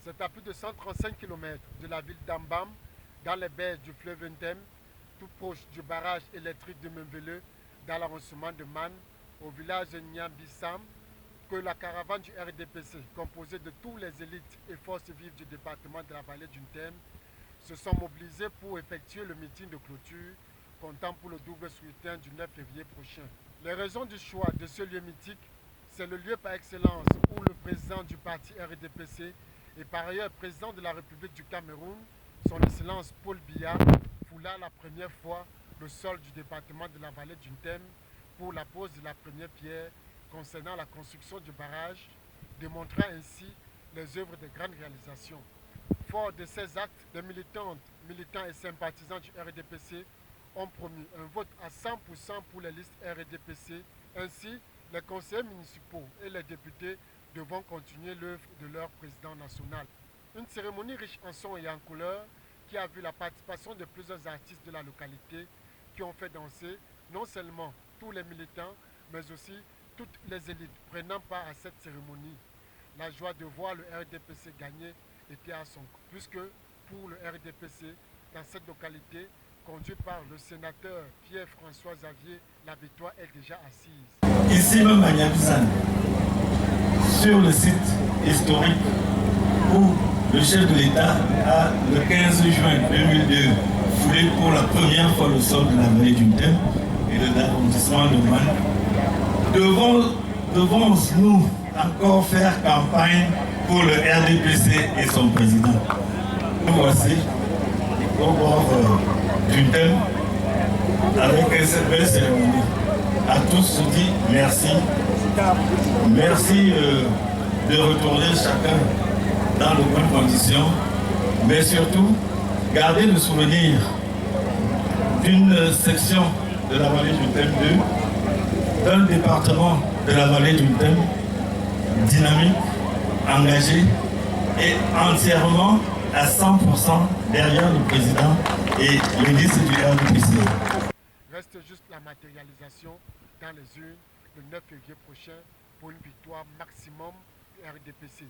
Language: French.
C'est à plus de 135 km de la ville d'Ambam, dans les berges du fleuve Ntem, tout proche du barrage électrique de Membele, dans l'arrondissement de Man, au village de Nyambissam, que la caravane du RDPC, composée de tous les élites et forces vives du département de la vallée du Ntem, se sont mobilisés pour effectuer le meeting de clôture, comptant pour le double scrutin du 9 février prochain. Les raisons du choix de ce lieu mythique, c'est le lieu par excellence où le président du parti RDPC et par ailleurs président de la République du Cameroun, son Excellence Paul Biya, foula la première fois le sol du département de la vallée du Ntem pour la pose de la première pierre concernant la construction du barrage, démontrant ainsi les œuvres de grandes réalisations. Fort de ces actes, les militants et sympathisants du RDPC ont promu un vote à 100% pour les listes RDPC. Ainsi, les conseillers municipaux et les députés devront continuer l'œuvre de leur président national. Une cérémonie riche en sons et en couleurs qui a vu la participation de plusieurs artistes de la localité qui ont fait danser non seulement tous les militants, mais aussi toutes les élites prenant part à cette cérémonie. La joie de voir le RDPC gagner était à son coup, puisque pour le RDPC, dans cette localité, conduit par le sénateur Pierre-François Xavier, la victoire est déjà assise. Ici même à Nyambissam, sur le site historique où le chef de l'État a, le 15 juin 2002, foulé pour la première fois le sol de la vallée du Ntem et de l'arrondissement de Man, devons-nous encore faire campagne pour le RDPC et son président? Nous voici au bord du Ntem avec cette belle cérémonie. À tous, je dis merci. Merci de retourner chacun dans de bonnes conditions, mais surtout, garder le souvenir d'une section de la vallée du Ntem 2, d'un département de la vallée du Ntem dynamique, engagé et entièrement à 100% derrière le président et les listes du RDPC. Reste juste la matérialisation dans les urnes le 9 février prochain pour une victoire maximum du RDPC.